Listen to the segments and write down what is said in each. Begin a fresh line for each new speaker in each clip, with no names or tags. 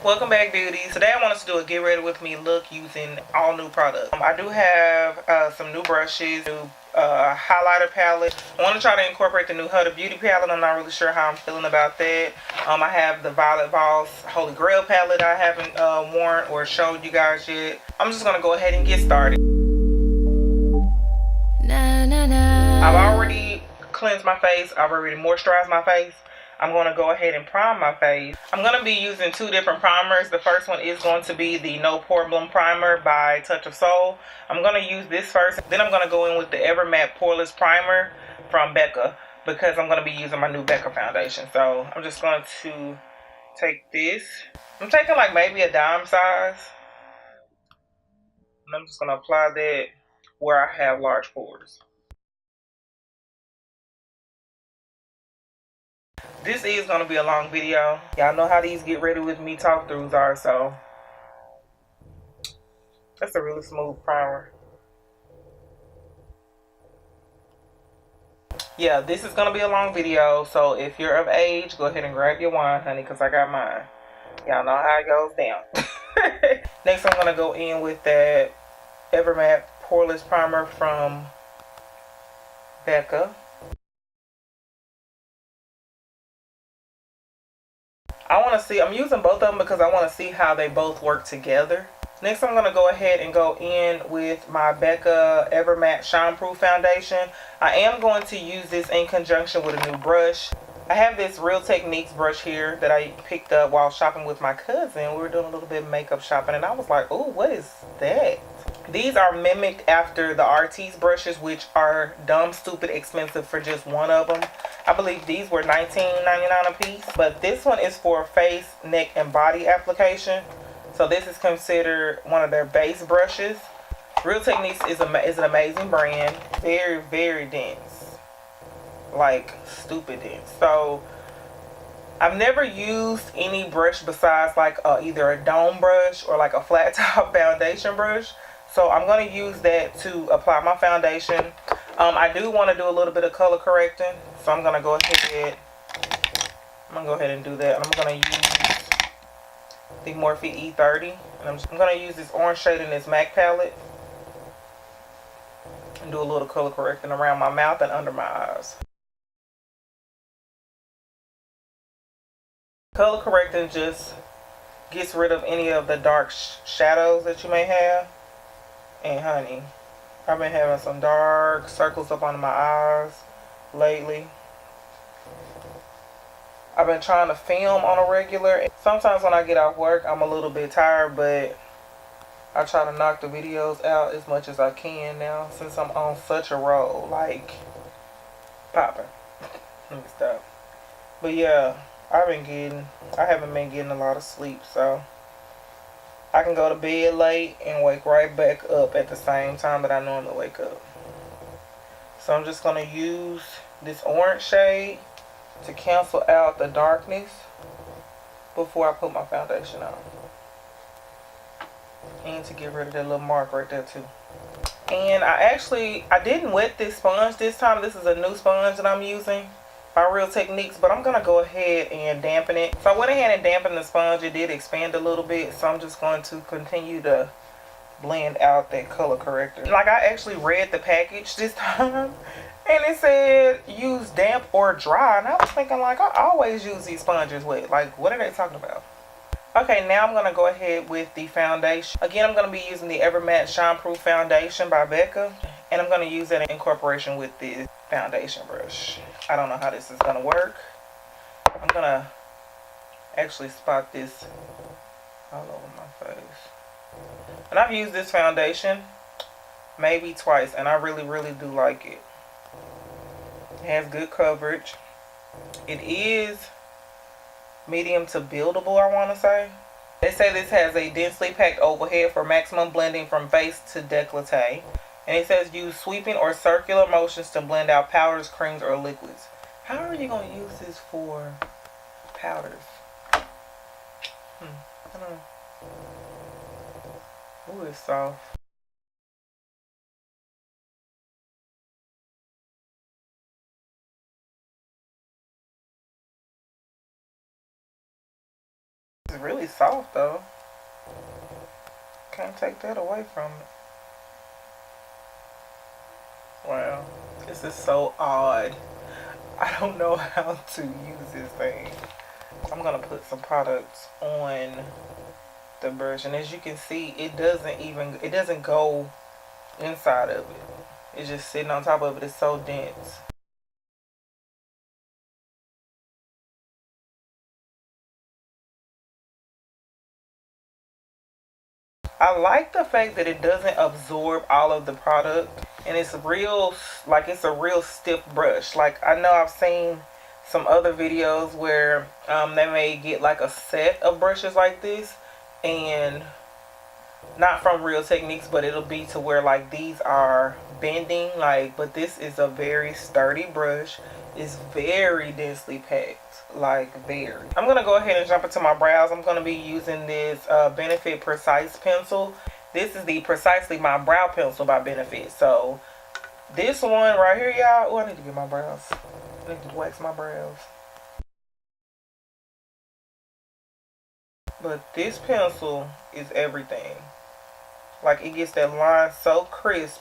Welcome back, beauties. Today I want us to do a get ready with me look using all new products. I do have some new brushes, new highlighter palette. I want to try to incorporate the new Huda Beauty palette. I'm not really sure how I'm feeling about that. I have the Violet Voss Holy Grail palette I haven't worn or showed you guys yet. I'm just going to go ahead and get started. I've already cleansed my face. I've already moisturized my face. I'm going to go ahead and prime my face. I'm going to be using two different primers. The first one is going to be the No Pore Bloom Primer by Touch of Soul. I'm going to use this first. Then I'm going to go in with the Ever Matte Poreless Primer from Becca because I'm going to be using my new Becca foundation. So I'm just going to take this. I'm taking like maybe a dime size. And I'm just going to apply that where I have large pores. This is going to be a long video. Y'all know how these get ready with me talk throughs are, so that's a really smooth primer. Yeah, this is going to be a long video, so if you're of age, go ahead and grab your wine, honey, because I got mine. Y'all know how it goes down. Next, I'm going to go in with that Ever Matte Poreless Primer from Becca. I want to see, I'm using both of them because I want to see how they both work together. Next, I'm going to go ahead and go in with my Becca Ever Matte Shine Proof Foundation. I am going to use this in conjunction with a new brush. I have this Real Techniques brush here that I picked up while shopping with my cousin. We were doing a little bit of makeup shopping and I was like, oh, what is that? These are mimicked after the Artis brushes, which are dumb, stupid, expensive for just one of them. I believe these were $19.99 a piece. But this one is for face, neck, and body application. So this is considered one of their base brushes. Real Techniques is an amazing brand. Very, very dense. Like, stupid dense. So I've never used any brush besides like either a dome brush or like a flat top foundation brush. So I'm going to use that to apply my foundation. I do want to do a little bit of color correcting. So I'm going to go ahead. And do that. I'm going to use the Morphe E30. And I'm going to use this orange shade in this MAC palette. And do a little color correcting around my mouth and under my eyes. Color correcting just gets rid of any of the dark shadows that you may have. And honey, I've been having some dark circles up under my eyes lately. I've been trying to film on a regular. Sometimes when I get off work, I'm a little bit tired, but I try to knock the videos out as much as I can now since I'm on such a roll. Like, popping. Let me stop. But yeah, I haven't been getting a lot of sleep, so I can go to bed late and wake right back up at the same time that I normally wake up. So I'm just going to use this orange shade to cancel out the darkness before I put my foundation on. And to get rid of that little mark right there too. And I didn't wet this sponge this time. This is a new sponge that I'm using by Real Techniques, but I'm going to go ahead and dampen it. So I went ahead and dampened the sponge. It did expand a little bit, so I'm just going to continue to blend out that color corrector. Like, I actually read the package this time, and it said use damp or dry, and I was thinking, like, I always use these sponges wet. Like, what are they talking about? Okay, now I'm going to go ahead with the foundation. Again, I'm going to be using the Ever Matte Shine Proof Foundation by Becca, and I'm going to use that in incorporation with this foundation brush. I don't know how this is going to work. I'm going to actually spot this all over my face. And I've used this foundation maybe twice, and I really, really do like it. It has good coverage. It is medium to buildable, I want to say. They say this has a densely packed overhead for maximum blending from face to décolleté. And it says use sweeping or circular motions to blend out powders, creams, or liquids. How are you going to use this for powders? I don't know. Ooh, it's soft. really soft though. Can't take that away from it. Wow, this is so odd. I don't know how to use this thing. I'm gonna put some products on the brush, and as you can see, it doesn't go inside of it. It's just sitting on top of it. It's so dense. I like the fact that it doesn't absorb all of the product, and it's real, like it's a real stiff brush. Like I know I've seen some other videos where they may get like a set of brushes like this, and not from Real Techniques, but it'll be to where like these are bending, like, but this is a very sturdy brush. It's very densely packed, like very. I'm gonna go ahead and jump into my brows. I'm gonna be using this Benefit Precise pencil. This is the Precisely My Brow Pencil by Benefit. So this one right here, y'all. Oh, I need to get my brows. I need to wax my brows. But this pencil is everything. Like, it gets that line so crisp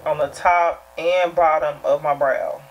on the top and bottom of my brow.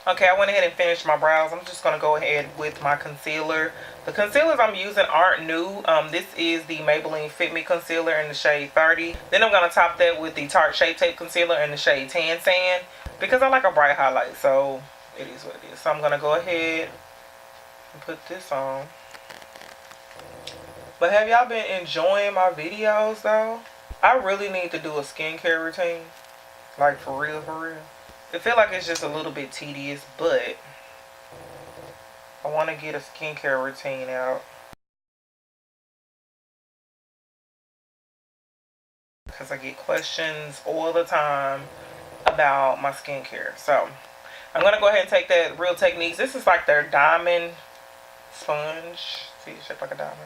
Okay, I went ahead and finished my brows. I'm just going to go ahead with my concealer. The concealers I'm using aren't new. This is the Maybelline Fit Me Concealer in the shade 30. Then I'm going to top that with the Tarte Shape Tape Concealer in the shade Tan Sand, because I like a bright highlight, so it is what it is. So I'm going to go ahead and put this on. But have y'all been enjoying my videos though? I really need to do a skincare routine. Like for real, for real. I feel like it's just a little bit tedious, but I want to get a skincare routine out. Because I get questions all the time about my skincare. So I'm going to go ahead and take that Real Techniques. This is like their diamond sponge. See, it's shaped like a diamond.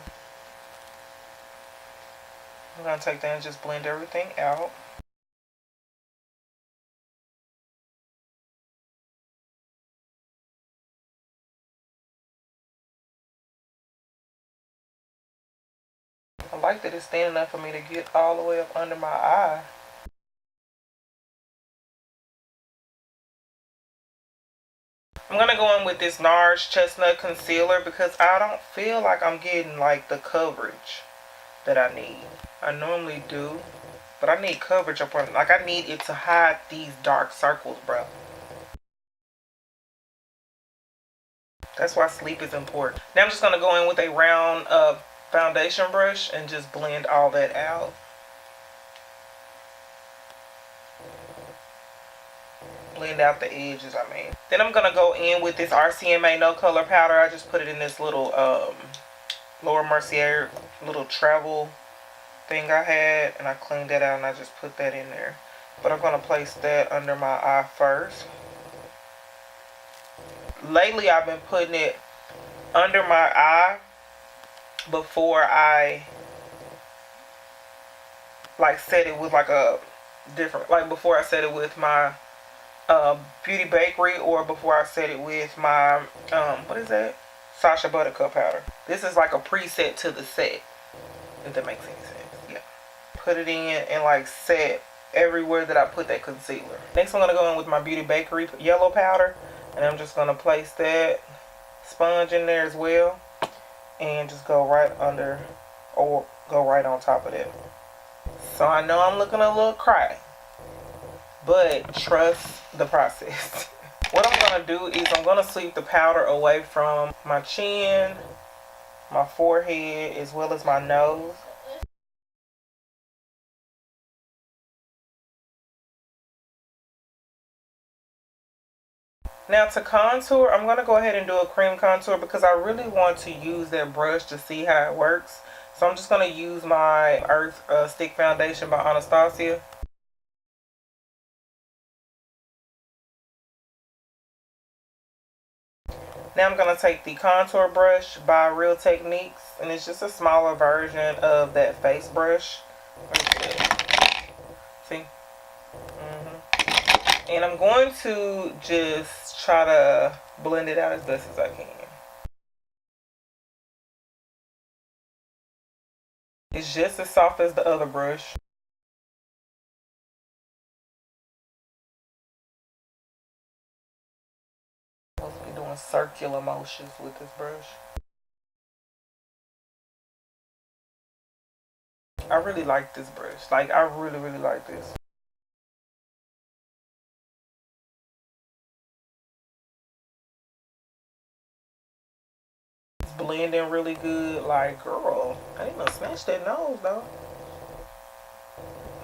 I'm going to take that and just blend everything out. I like that it's thin enough for me to get all the way up under my eye. I'm going to go in with this NARS Chestnut Concealer because I don't feel like I'm getting like the coverage that I need. I normally do, but I need coverage up on, like I need it to hide these dark circles, bro. That's why sleep is important. Now I'm just going to go in with a round foundation brush and just blend all that out. Blend out the edges, I mean. Then I'm going to go in with this RCMA No Color Powder. I just put it in this little Laura Mercier little travel thing I had, and I cleaned that out and I just put that in there. But I'm going to place that under my eye first. Lately I've been putting it under my eye before I like set it with like a different, like before I set it with my Beauty Bakery, or before I set it with my what is that, Sacha Buttercup powder. This is like a preset to the set, if that makes any sense. Yeah, put it in and like set everywhere that I put that concealer. Next I'm going to go in with my Beauty Bakery yellow powder, and I'm just going to place that sponge in there as well, and just go right under, or go right on top of it. So I know I'm looking a little cracked, but trust the process. What I'm going to do is I'm going to sweep the powder away from my chin, my forehead, as well as my nose. Now to contour, I'm going to go ahead and do a cream contour because I really want to use that brush to see how it works. So I'm just going to use my Earth Stick Foundation by Anastasia. Now I'm going to take the contour brush by Real Techniques, and it's just a smaller version of that face brush. See? And I'm going to just try to blend it out as best as I can. It's just as soft as the other brush. I'm supposed to be doing circular motions with this brush. I really like this brush. Like, I really, really like this. It's blending really good. Like, girl, I didn't smash that nose, though.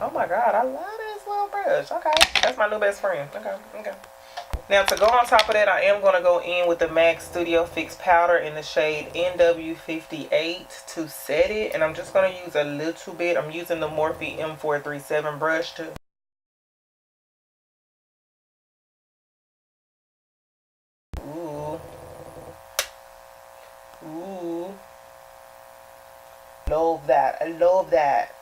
Oh my god, I love this little brush. Okay, that's my new best friend. Okay. Now, to go on top of that, I am going to go in with the MAC Studio Fix powder in the shade NW58 to set it. And I'm just going to use a little bit. I'm using the Morphe M437 brush too. Ooh. Love that. I love that.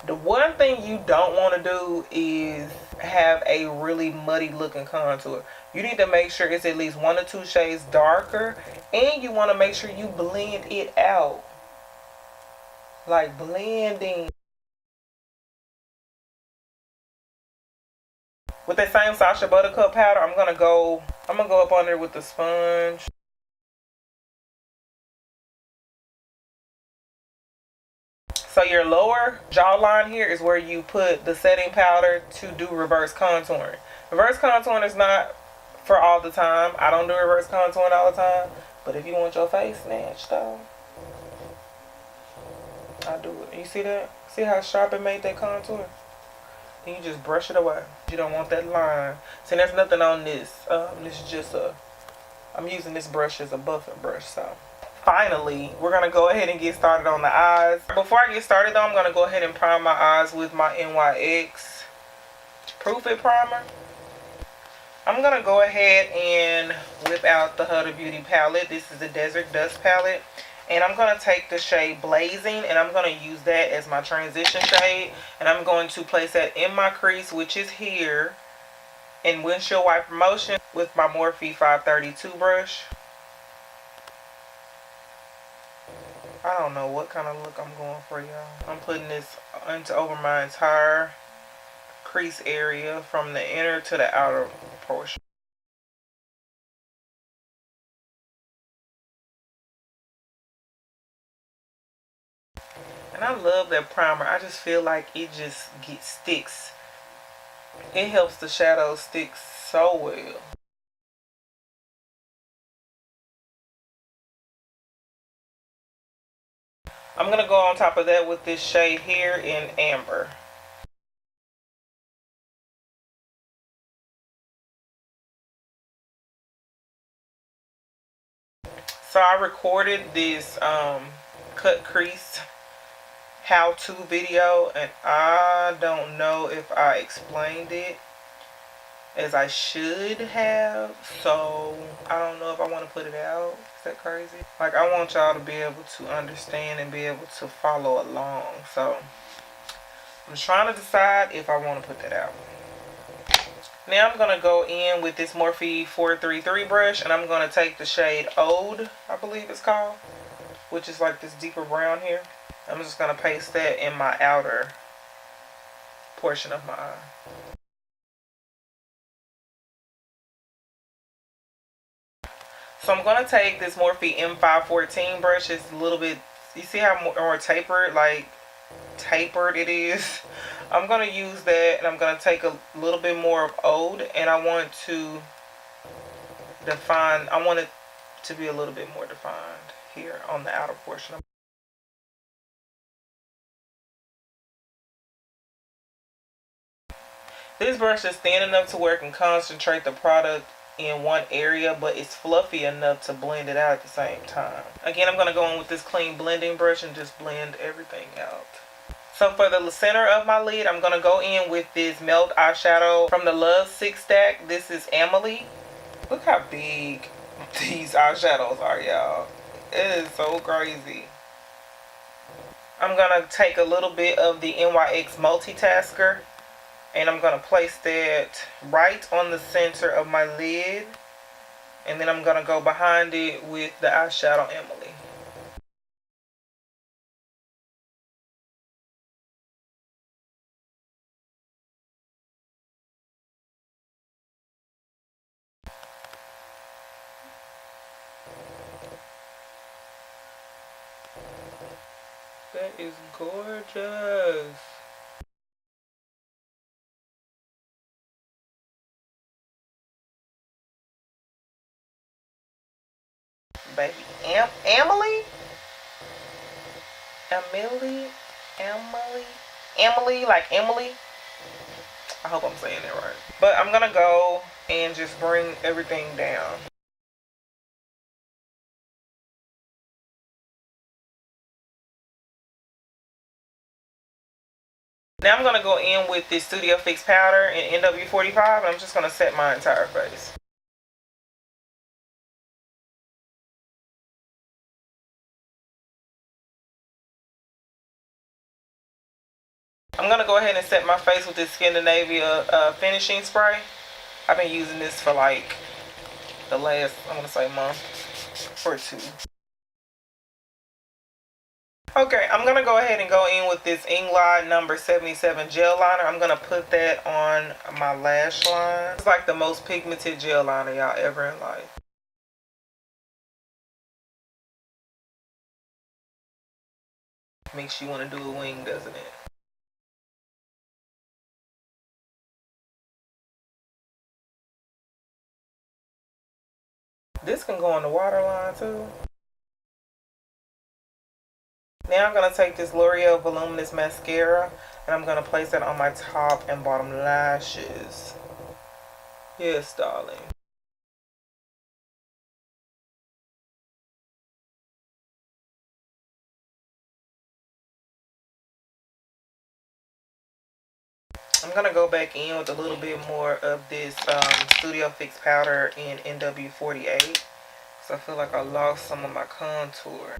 The one thing you don't want to do is have a really muddy looking contour. You need to make sure it's at least 1 or 2 shades darker, and you want to make sure you blend it out. Like blending. With that same Sacha Buttercup powder, I'm gonna go up on there with the sponge. So your lower jawline here is where you put the setting powder to do reverse contouring. Reverse contouring is not for all the time. I don't do reverse contouring all the time. But if you want your face snatched though, I do it. You see that? See how sharp it made that contour? Then you just brush it away. You don't want that line. See, there's nothing on this. This is just I'm using this brush as a buffing brush, so. Finally, we're going to go ahead and get started on the eyes. Before I get started though, I'm going to go ahead and prime my eyes with my NYX Proof It Primer. I'm going to go ahead and whip out the Huda Beauty palette. This is the Desert Dust palette. And I'm going to take the shade Blazing, and I'm going to use that as my transition shade. And I'm going to place that in my crease, which is here, in windshield wiper motion with my Morphe 532 brush. I don't know what kind of look I'm going for, y'all. I'm putting this over my entire crease area from the inner to the outer portion. And I love that primer. I just feel like it just sticks. It helps the shadows stick so well. I'm going to go on top of that with this shade here in Amber. So I recorded this cut crease how-to video, and I don't know if I explained it as I should have, so I don't know if I want to put it out. Is that crazy? Like, I want y'all to be able to understand and be able to follow along, so I'm trying to decide if I want to put that out. Now I'm going to go in with this Morphe 433 brush, and I'm going to take the shade Ode, I believe it's called, which is like this deeper brown here. I'm just going to paste that in my outer portion of my eye. So I'm going to take this Morphe M514 brush. It's a little bit, you see how more tapered, like tapered it is? I'm going to use that, and I'm going to take a little bit more of Ode, and I want to define, I want it to be a little bit more defined here on the outer portion. This brush is thin enough to where it can concentrate the product in one area, but it's fluffy enough to blend it out at the same time. Again, I'm going to go in with this clean blending brush and just blend everything out. So for the center of my lid, I'm going to go in with this Melt eyeshadow from the Love 6 stack. This is Amelie. Look how big these eyeshadows are, y'all. It is so crazy. I'm going to take a little bit of the NYX Multitasker, and I'm going to place that right on the center of my lid. And then I'm going to go behind it with the eyeshadow Emily. That is gorgeous. Baby, Emily? Emily, like Emily? I hope I'm saying it right. But I'm gonna go and just bring everything down. Now I'm gonna go in with this Studio Fix powder in NW45, and I'm just gonna set my entire face. I'm gonna go ahead and set my face with this Scandinavia finishing spray. I've been using this for like the last, I'm gonna say, month or two. Okay, I'm gonna go ahead and go in with this Inglot number 77 gel liner. I'm gonna put that on my lash line. It's like the most pigmented gel liner y'all ever in life. Makes you want to do a wing, doesn't it? This can go on the waterline too. Now I'm going to take this L'Oreal Voluminous Mascara and I'm going to place it on my top and bottom lashes. Yes, darling. I'm going to go back in with a little bit more of this Studio Fix powder in NW48 because I feel like I lost some of my contour.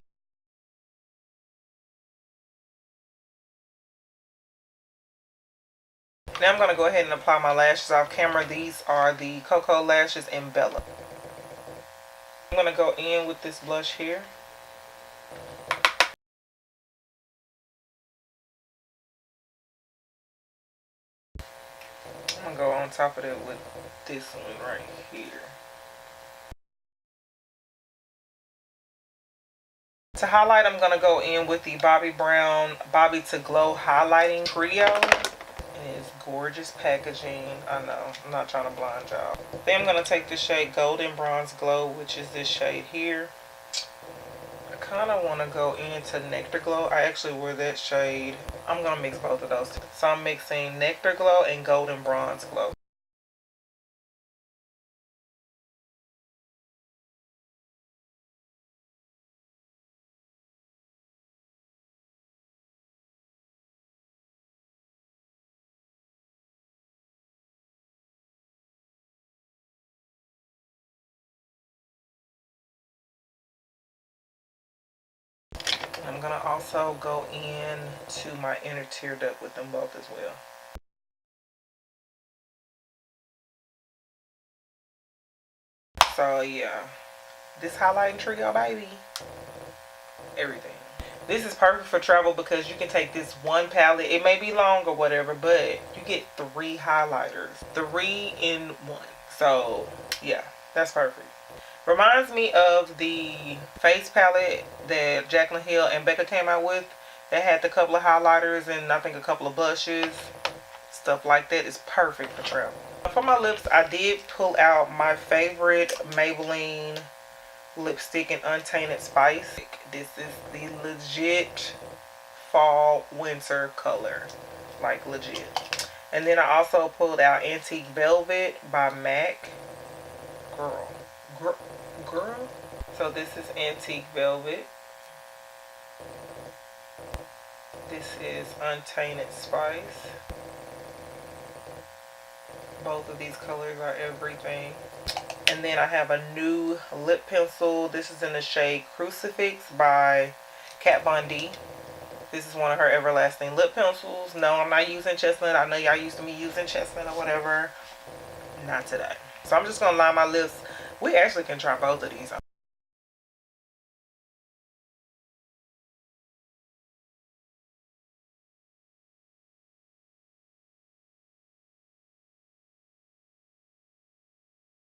Now I'm going to go ahead and apply my lashes off camera. These are the Cocoa Lashes in Bella. I'm going to go in with this blush here. I'm going to go on top of it with this one right here. To highlight, I'm going to go in with the Bobbi Brown Bobby to Glow Highlighting Trio. And it's gorgeous packaging. I know, I'm not trying to blind y'all. Then I'm going to take the shade Golden Bronze Glow, which is this shade here. I kind of want to go into Nectar Glow. I actually wear that shade. I'm going to mix both of those. So I'm mixing Nectar Glow and Golden Bronze Glow. I'm going to also go in to my inner tear duct with them both as well. So yeah, this highlighting trio, baby, everything. This is perfect for travel because you can take this one palette. It may be long or whatever, but you get 3 highlighters. 3 in 1. So yeah, that's perfect. Reminds me of the face palette that Jaclyn Hill and Becca came out with. That had a couple of highlighters and I think a couple of blushes. Stuff like that is perfect for travel. For my lips, I did pull out my favorite Maybelline lipstick in Untainted Spice. This is the legit fall winter color, like legit. And then I also pulled out Antique Velvet by MAC. Girl. So this is Antique Velvet. This is Untainted Spice. Both of these colors are everything. And then I have a new lip pencil. This is in the shade Crucifix by Kat Von D. This is one of her everlasting lip pencils. No, I'm not using chestnut. I know y'all used to me using chestnut or whatever. Not today. So I'm just going to line my lips. We actually can try both of these.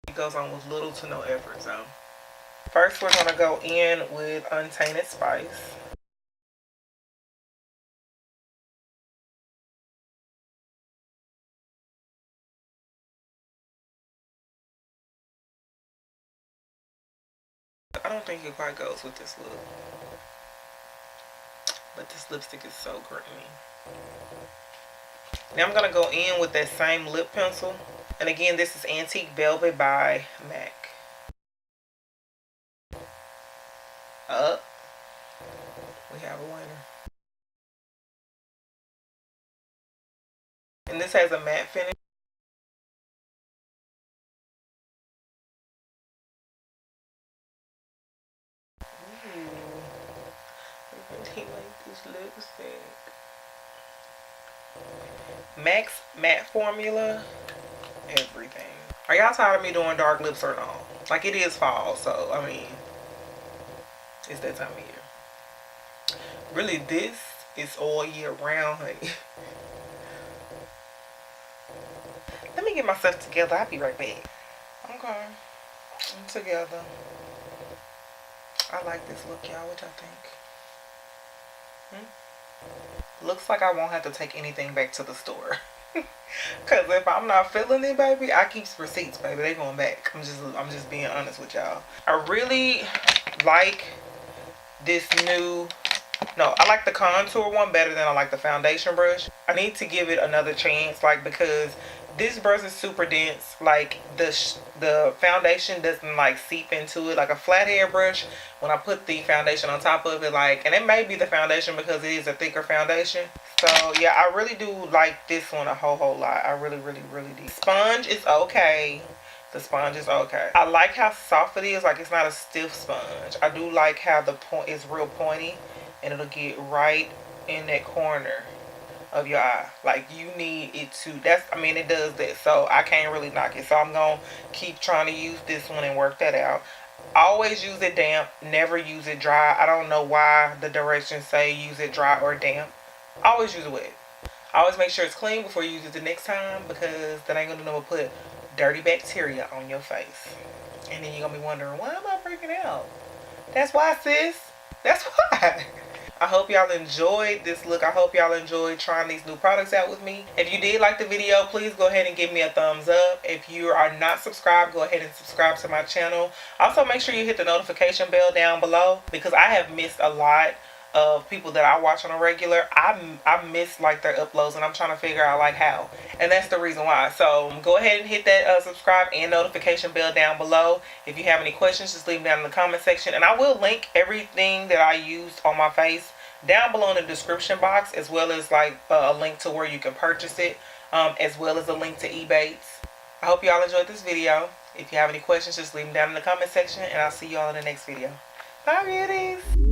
It goes on with little to no effort. So first we're going to go in with Untainted Spice. I don't think it quite goes with this look. But this lipstick is so creamy. Now I'm going to go in with that same lip pencil. And again, this is Antique Velvet by MAC. Up. We have a winner. And this has a matte finish. Ooh. I really like this lipstick. MAC's matte formula. Everything. Are y'all tired of me doing dark lips or no? Like, it is fall, so I mean, it's that time of year. Really, this is all year round, honey. Let me get myself together. I'll be right back. Okay, I'm together. I like this look, y'all. What y'all think? Looks like I won't have to take anything back to the store. Cause if I'm not feeling it, baby, I keep receipts, baby. They going back. I'm just being honest with y'all. I really like this new. No, I like the contour one better than I like the foundation brush. I need to give it another chance, like, because this brush is super dense. Like, the foundation doesn't like seep into it like a flathead brush. When I put the foundation on top of it, like, and it may be the foundation because it is a thicker foundation. So yeah, I really do like this one a whole lot. I really do. Sponge is okay. The sponge is okay. I like how soft it is. Like, it's not a stiff sponge. I do like how the point is real pointy, and it'll get right in that corner of your eye. Like, you need it to, it does that. So I can't really knock it. So I'm gonna keep trying to use this one and work that out. Always use it damp, never use it dry. I don't know why the directions say use it dry or damp. Always use it wet. Always make sure it's clean before you use it the next time, because that ain't gonna do no put dirty bacteria on your face. And then you're gonna be wondering, why am I breaking out? That's why, sis. That's why. I hope y'all enjoyed this look. I hope y'all enjoyed trying these new products out with me. If you did like the video, please go ahead and give me a thumbs up. If you are not subscribed, go ahead and subscribe to my channel. Also, make sure you hit the notification bell down below, because I have missed a lot of people that I watch on a regular. I miss like their uploads, and I'm trying to figure out like how, and that's the reason why. So go ahead and hit that subscribe and notification bell down below. If you have any questions, just leave them down in the comment section, and I will link everything that I used on my face down below in the description box, as well as like a link to where you can purchase it, as well as a link to EBATES. I hope y'all enjoyed this video. If you have any questions, just leave them down in the comment section, and I'll see y'all in the next video. Bye, beauties.